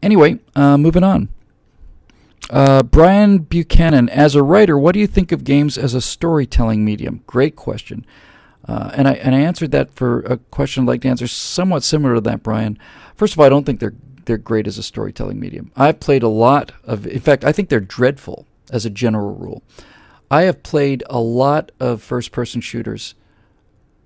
Anyway, moving on. Brian Buchanan, as a writer, what do you think of games as a storytelling medium? Great question. And I answered that for a question I'd like to answer somewhat similar to that, Brian. First of all, I don't think they're great as a storytelling medium. I've played a lot of, in fact, I think they're dreadful as a general rule. I have played a lot of first-person shooters,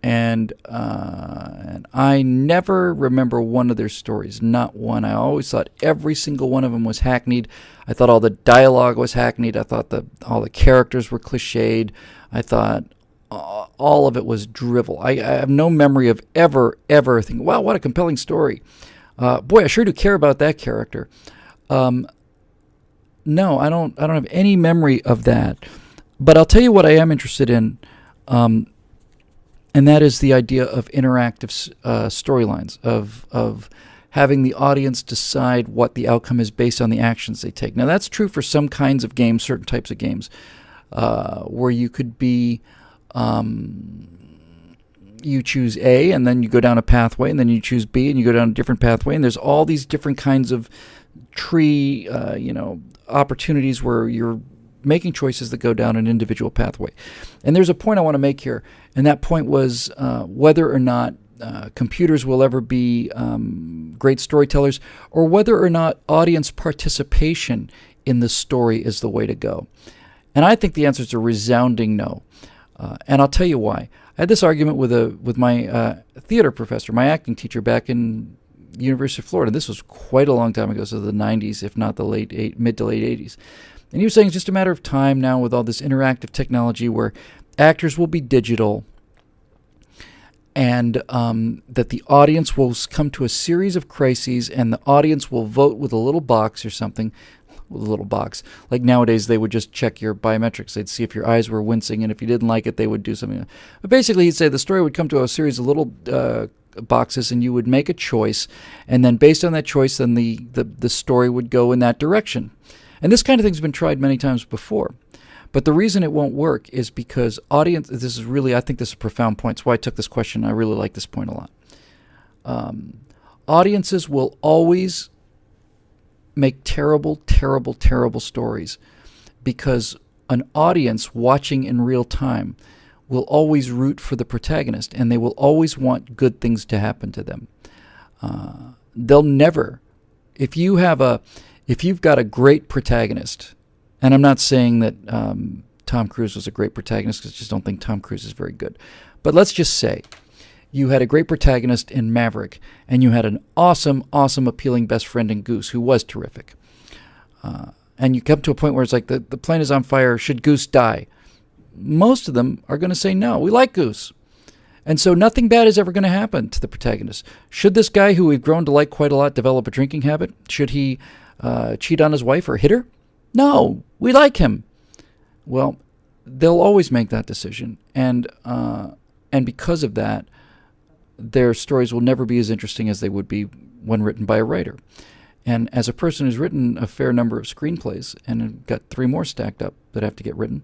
and I never remember one of their stories, not one. I always thought every single one of them was hackneyed. I thought all the dialogue was hackneyed. I thought all the characters were cliched. I thought all of it was drivel. I have no memory of ever thinking, wow, what a compelling story. Boy, I sure do care about that character. No, I don't have any memory of that. But I'll tell you what I am interested in, and that is the idea of interactive storylines, of having the audience decide what the outcome is based on the actions they take. Now, that's true for some kinds of games, certain types of games, where you could be, you choose A, and then you go down a pathway, and then you choose B, and you go down a different pathway, and there's all these different kinds of tree, opportunities where you're making choices that go down an individual pathway. And there's a point I want to make here, and that point was whether or not computers will ever be great storytellers, or whether or not audience participation in the story is the way to go. And I think the answer is a resounding no. And I'll tell you why. I had this argument with my theater professor, my acting teacher back in University of Florida. This was quite a long time ago, so the 90s, if not the mid to late 80s. And he was saying it's just a matter of time now with all this interactive technology where actors will be digital, and that the audience will come to a series of crises, and the audience will vote with a little box or something, with a little box. Like nowadays, they would just check your biometrics. They'd see if your eyes were wincing, and if you didn't like it, they would do something. But basically, he'd say the story would come to a series of little boxes, and you would make a choice, and then based on that choice, then the story would go in that direction. And this kind of thing's been tried many times before. But the reason it won't work is because I think this is a profound point. That's why I took this question. I really like this point a lot. Audiences will always make terrible, terrible, terrible stories because an audience watching in real time will always root for the protagonist, and they will always want good things to happen to them. They'll never, if you've got a great protagonist, and I'm not saying that Tom Cruise was a great protagonist because I just don't think Tom Cruise is very good. But let's just say you had a great protagonist in Maverick, and you had an awesome, awesome, appealing best friend in Goose who was terrific. And you come to a point where it's like the plane is on fire, should Goose die? Most of them are going to say no, we like Goose. And so nothing bad is ever going to happen to the protagonist. Should this guy who we've grown to like quite a lot develop a drinking habit? Should he cheat on his wife or hit her? No, we like him. Well, they'll always make that decision, and because of that, their stories will never be as interesting as they would be when written by a writer. And as a person who's written a fair number of screenplays, and I've got 3 more stacked up that have to get written,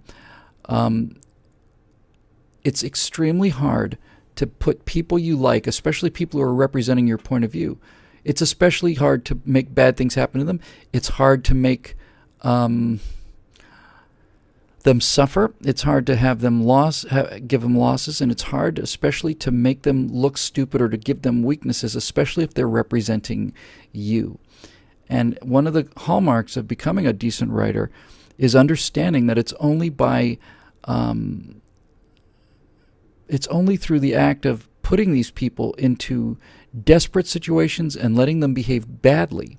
it's extremely hard to put people you like, especially people who are representing your point of view. It's especially hard to make bad things happen to them. It's hard to make them suffer. It's hard to have them give them losses, and it's hard especially to make them look stupid or to give them weaknesses, especially if they're representing you. And one of the hallmarks of becoming a decent writer is understanding that it's only through the act of putting these people into desperate situations and letting them behave badly,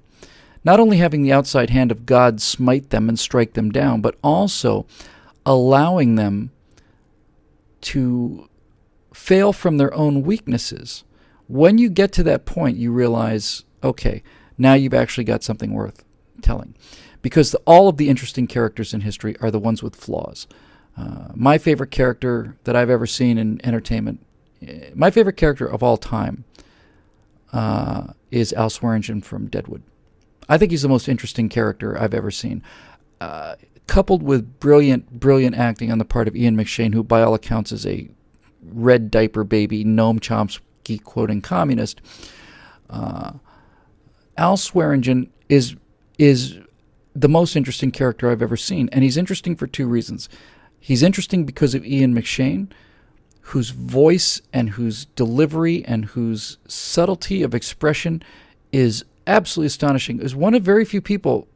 not only having the outside hand of God smite them and strike them down, but also allowing them to fail from their own weaknesses. When you get to that point, you realize, okay, now you've actually got something worth telling. Because all of the interesting characters in history are the ones with flaws. My favorite character that I've ever seen in entertainment, my favorite character of all time is Al Swearingen from Deadwood. I think he's the most interesting character I've ever seen. Coupled with brilliant acting on the part of Ian McShane, who by all accounts is a red diaper baby, Noam Chomsky quoting communist, Al Swearingen is the most interesting character I've ever seen, and he's interesting for two reasons. He's interesting because of Ian McShane, whose voice and whose delivery and whose subtlety of expression is absolutely astonishing. Is one of very few people,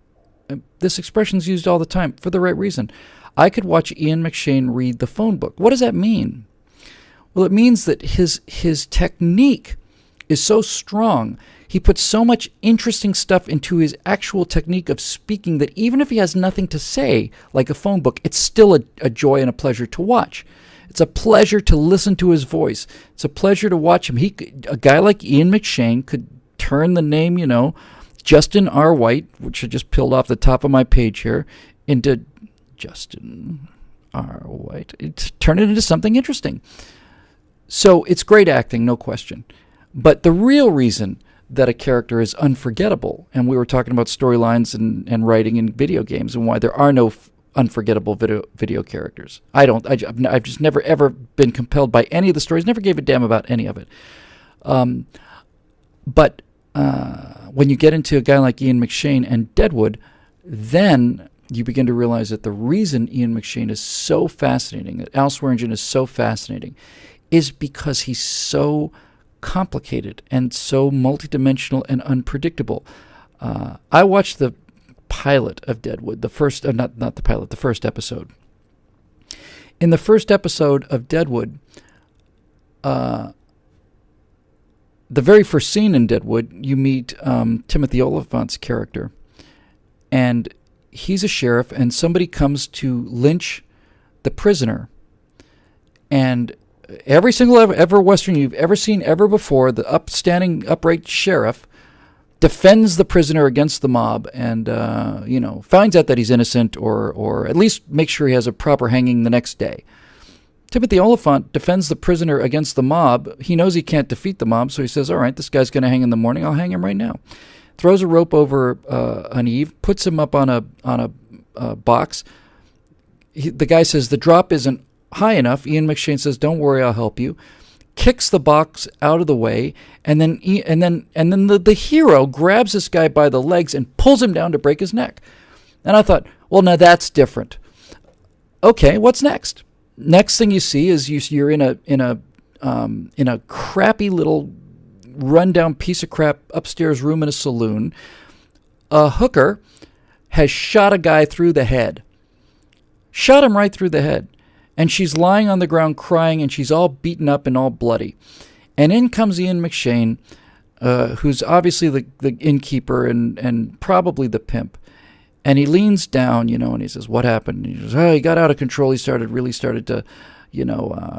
this expression is used all the time for the right reason. I could watch Ian McShane read the phone book. What does that mean? Well, it means that his technique is so strong. He puts so much interesting stuff into his actual technique of speaking that even if he has nothing to say, like a phone book, it's still a joy and a pleasure to watch. It's a pleasure to listen to his voice. It's a pleasure to watch him. A guy like Ian McShane could turn the name, Justin R. White, which I just peeled off the top of my page here, into Justin R. White. Turn it into something interesting. So it's great acting, no question. But the real reason that a character is unforgettable, and we were talking about storylines and writing in video games and why there are no unforgettable video characters. I've just never ever been compelled by any of the stories, never gave a damn about any of it. But when you get into a guy like Ian McShane and Deadwood, then you begin to realize that the reason Ian McShane is so fascinating, that Al Swearingen is so fascinating, is because he's so complicated and so multidimensional and unpredictable. I watched the pilot of Deadwood, the first episode. In the first episode of Deadwood, the very first scene in Deadwood, you meet Timothy Oliphant's character, and he's a sheriff, and somebody comes to lynch the prisoner, and every single ever Western you've ever seen ever before, the upstanding, upright sheriff defends the prisoner against the mob and, finds out that he's innocent or at least makes sure he has a proper hanging the next day. Timothy Oliphant defends the prisoner against the mob. He knows he can't defeat the mob, so he says, all right, this guy's going to hang in the morning. I'll hang him right now. Throws a rope over an eave, puts him up on a box. The guy says the drop isn't high enough. Ian McShane says, don't worry, I'll help you. Kicks the box out of the way, and then the hero grabs this guy by the legs and pulls him down to break his neck. And I thought, well, now that's different. Okay, what's next? Next thing you see is you're in a crappy little rundown piece of crap upstairs room in a saloon. A hooker has shot a guy through the head. Shot him right through the head. And she's lying on the ground crying, and she's all beaten up and all bloody. And in comes Ian McShane, who's obviously the innkeeper and probably the pimp. And he leans down, and he says, what happened? And he says, he got out of control. He really started to,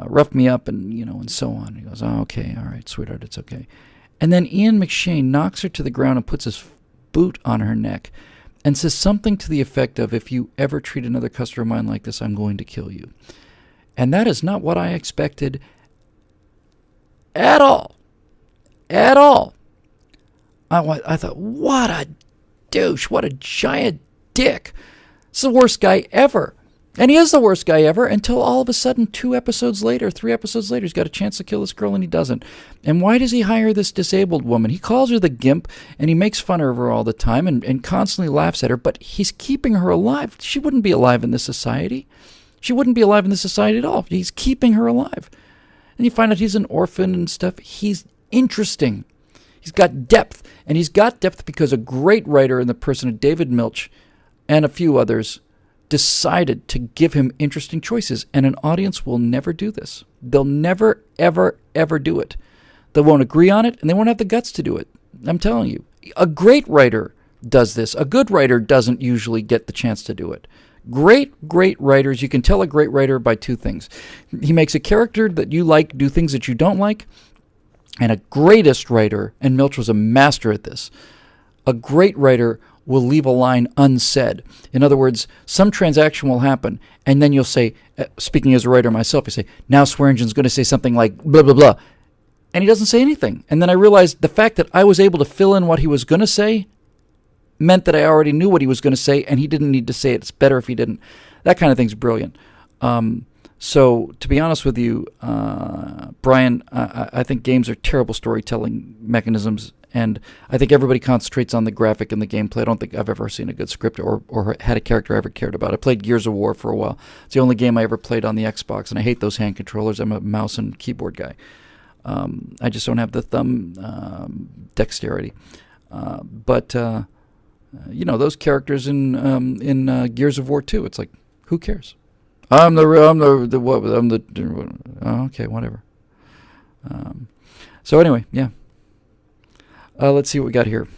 rough me up and so on. He goes, okay, all right, sweetheart, it's okay. And then Ian McShane knocks her to the ground and puts his boot on her neck and says something to the effect of, if you ever treat another customer of mine like this, I'm going to kill you. And that is not what I expected at all. At all. I thought, what a douche. What a giant dick. It's the worst guy ever. And he is the worst guy ever until all of a sudden 3 episodes later, he's got a chance to kill this girl and he doesn't. And why does he hire this disabled woman? He calls her the gimp and he makes fun of her all the time and constantly laughs at her, but he's keeping her alive. She wouldn't be alive in this society. She wouldn't be alive in this society at all. He's keeping her alive. And you find out he's an orphan and stuff. He's interesting. He's got depth. And he's got depth because a great writer in the person of David Milch and a few others decided to give him interesting choices. And an audience will never do this. They'll never, ever, ever do it. They won't agree on it, and they won't have the guts to do it. I'm telling you. A great writer does this. A good writer doesn't usually get the chance to do it. Great writers, you can tell a great writer by two things. He makes a character that you like do things that you don't like, and a greatest writer, and Milch was a master at this, a great writer will leave a line unsaid. In other words, some transaction will happen, and then you'll say, speaking as a writer myself, you say, now Swearingen's going to say something like blah, blah, blah, and he doesn't say anything. And then I realized the fact that I was able to fill in what he was going to say meant that I already knew what he was going to say, and he didn't need to say it. It's better if he didn't. That kind of thing's brilliant. So, to be honest with you, Brian, I think games are terrible storytelling mechanisms, And I think everybody concentrates on the graphic and the gameplay. I don't think I've ever seen a good script or had a character I ever cared about. I played Gears of War for a while. It's the only game I ever played on the Xbox, and I hate those hand controllers. I'm a mouse and keyboard guy. I just don't have the thumb dexterity. But those characters in Gears of War 2, it's like, who cares? Okay, whatever. So anyway, yeah. Let's see what we got here.